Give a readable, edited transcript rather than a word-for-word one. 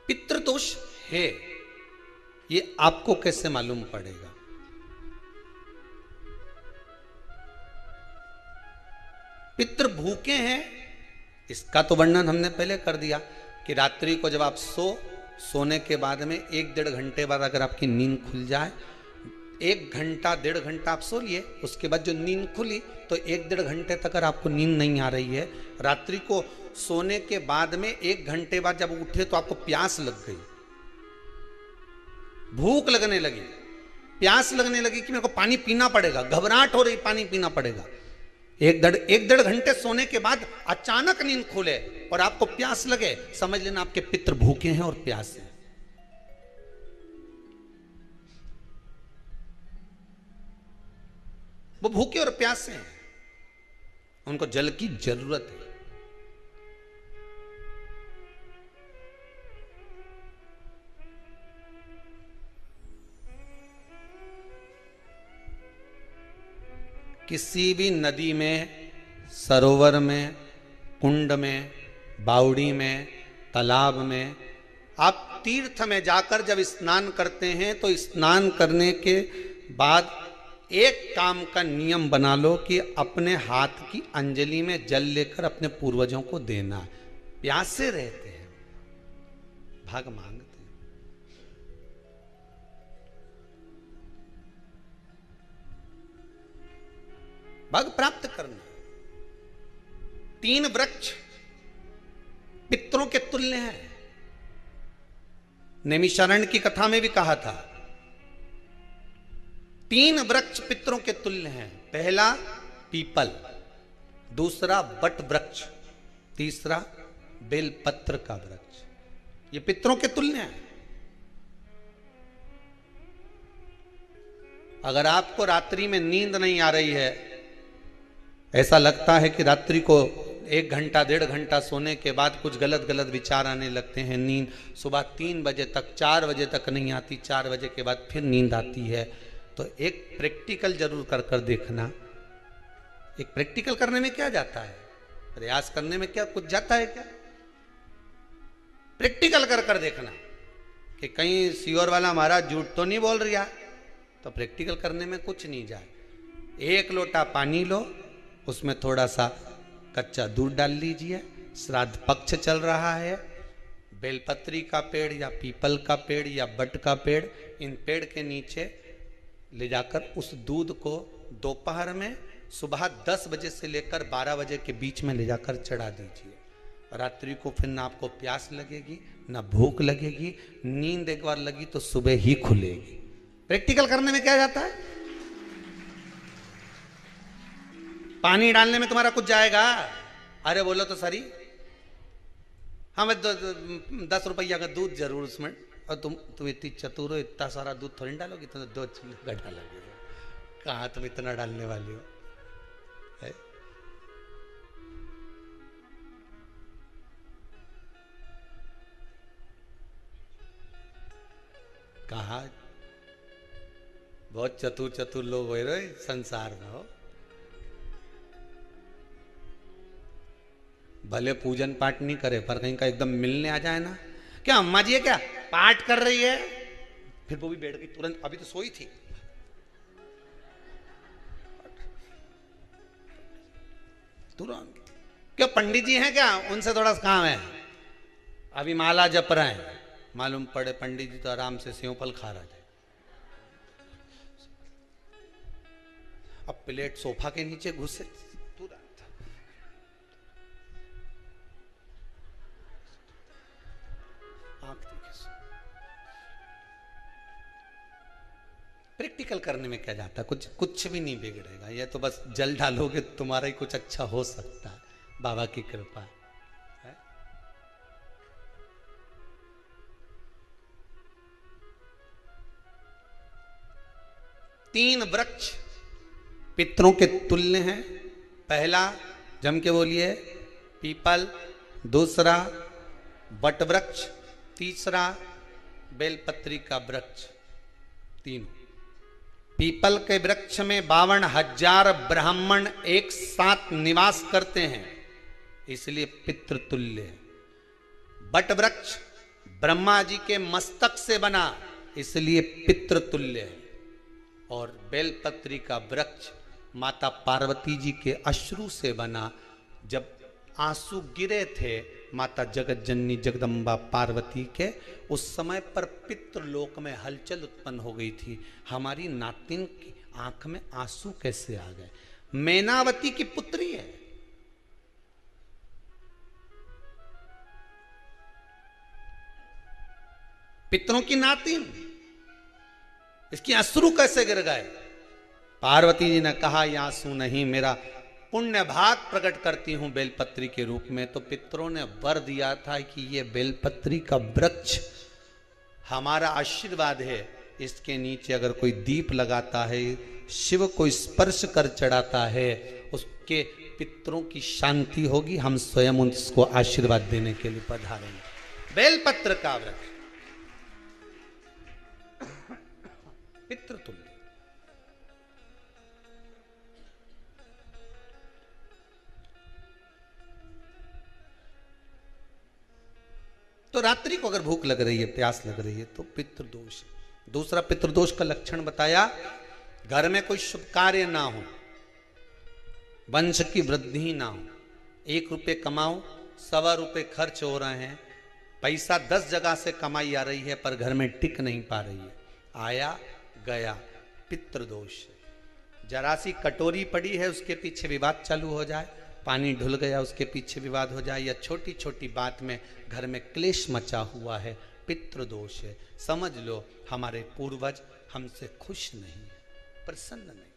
पितृदोष है, ये आपको कैसे मालूम पड़ेगा? पितृ भूखे हैं, इसका तो वर्णन हमने पहले कर दिया कि रात्रि को जब आप सोने के बाद में 1-1.5 घंटे बाद अगर आपकी नींद खुल जाए, 1 घंटा 1.5 घंटा आप सो लिए, उसके बाद जो नींद खुली तो 1-1.5 घंटे तक अगर आपको नींद नहीं आ रही है, रात्रि को सोने के बाद में 1 घंटे बाद जब उठे तो आपको प्यास लग गई, भूख लगने लगी, प्यास लगने लगी कि मेरे को पानी पीना पड़ेगा, घबराहट हो रही, पानी पीना पड़ेगा। 1-1.5 घंटे सोने के बाद अचानक नींद खुले और आपको प्यास लगे, समझ लेना आपके पितृ भूखे हैं और प्यास है। वो भूखे और प्यासे हैं, उनको जल की जरूरत है। किसी भी नदी में, सरोवर में, कुंड में, बावड़ी में, तालाब में, आप तीर्थ में जाकर जब स्नान करते हैं तो स्नान करने के बाद एक काम का नियम बना लो कि अपने हाथ की अंजलि में जल लेकर अपने पूर्वजों को देना। प्यासे रहते हैं, भाग मांगते हैं। भाग प्राप्त करना। 3 वृक्ष पितरों के तुल्य हैं। नैमिषारण्य की कथा में भी कहा था 3 वृक्ष पितरों के तुल्य हैं। पहला पीपल, दूसरा बट वृक्ष, तीसरा बेलपत्र का वृक्ष। ये पितरों के तुल्य हैं। अगर आपको रात्रि में नींद नहीं आ रही है, ऐसा लगता है कि रात्रि को 1 घंटा 1.5 घंटा सोने के बाद कुछ गलत गलत विचार आने लगते हैं, नींद सुबह 3 बजे तक 4 बजे तक नहीं आती, 4 बजे के बाद फिर नींद आती है, तो एक प्रैक्टिकल जरूर कर देखना। एक प्रैक्टिकल करने में क्या जाता है, प्रयास करने में क्या कुछ जाता है क्या? प्रैक्टिकल कर देखना कि कहीं सीओर वाला महाराज झूठ तो नहीं बोल रहा, तो प्रैक्टिकल करने में कुछ नहीं जाए। 1 लोटा पानी लो, उसमें थोड़ा सा कच्चा दूध डाल लीजिए, श्राद्ध पक्ष चल रहा है, बेलपत्री का पेड़ या पीपल का पेड़ या बट का पेड़, इन पेड़ के नीचे ले जाकर उस दूध को दोपहर में सुबह 10 बजे से लेकर 12 बजे के बीच में ले जाकर चढ़ा दीजिए। रात्रि को फिर ना आपको प्यास लगेगी ना भूख लगेगी, नींद एक बार लगी तो सुबह ही खुलेगी। प्रैक्टिकल करने में क्या जाता है? पानी डालने में तुम्हारा कुछ जाएगा? अरे बोलो तो सरी, हमें 10 रुपया का दूध जरूर उसमें, और तुम इतनी चतुर हो, इतना सारा दूध थोड़ी डालोगी, तुम 2 चम्मच डालोगे। कहाँ तुम इतना डालने वाली हो है? कहा बहुत चतुर लोग हो रहे संसार में हो। भले पूजन पाठ नहीं करे, पर कहीं का एकदम मिलने आ जाए ना, क्या अम्मा जी है क्या पाठ कर रही है, फिर वो भी बैठ गई तुरंत, अभी तो सोई थी, तुरंत। क्या पंडित जी हैं क्या, उनसे थोड़ा सा काम है, अभी माला जप रहे हैं, मालूम पड़े पंडित जी तो आराम से सेव फल खा रहे थे। अब प्लेट सोफा के नीचे घुसे, तुरंत आंख देखे। प्रैक्टिकल करने में क्या जाता है, कुछ भी नहीं बिगड़ेगा। ये तो बस जल डालोगे तुम्हारा ही कुछ अच्छा हो सकता है, बाबा की कृपा है। 3 वृक्ष पितरों के तुल्य हैं। पहला जम के बोलिए पीपल, दूसरा बट वृक्ष, तीसरा बेलपत्री का वृक्ष। 3 पीपल के वृक्ष में 52,000 ब्राह्मण एक साथ निवास करते हैं, इसलिए पितृतुल्य है। बट वृक्ष ब्रह्मा जी के मस्तक से बना, इसलिए पितृतुल्य है। और बेलपत्री का वृक्ष माता पार्वती जी के अश्रु से बना। जब आंसू गिरे थे माता जगत जननी जगदम्बा पार्वती के, उस समय पर पितृलोक में हलचल उत्पन्न हो गई थी। हमारी नातिन की आंख में आंसू कैसे आ गए? मैनावती की पुत्री है, पितरों की नातिन, इसकी अश्रु कैसे गिर गए? पार्वती जी ने कहा ये आंसू नहीं, मेरा पुण्य भाग प्रकट करती हूं बेलपत्री के रूप में। तो पितरों ने वर दिया था कि ये बेलपत्री का वृक्ष हमारा आशीर्वाद है, इसके नीचे अगर कोई दीप लगाता है, शिव को स्पर्श कर चढ़ाता है, उसके पितरों की शांति होगी। हम स्वयं उसको आशीर्वाद देने के लिए पधारेंगे। बेलपत्र का वृक्ष पितृतुल्य। तो रात्रि को अगर भूख लग रही है, प्यास लग रही है, तो पितृदोष। दूसरा पितृदोष का लक्षण बताया, घर में कोई शुभ कार्य ना हो, वंश की वृद्धि ना हो। 1 रुपये कमाओ, 1.25 रुपये खर्च हो रहे हैं, पैसा 10 जगह से कमाई आ रही है पर घर में टिक नहीं पा रही है, आया गया, पितृदोष। जरा सी कटोरी पड़ी है, उसके पीछे विवाद चालू हो जाए, पानी ढुल गया, उसके पीछे विवाद हो जाए, या छोटी छोटी बात में घर में क्लेश मचा हुआ है, पितृदोष है। समझ लो हमारे पूर्वज हमसे खुश नहीं, प्रसन्न नहीं।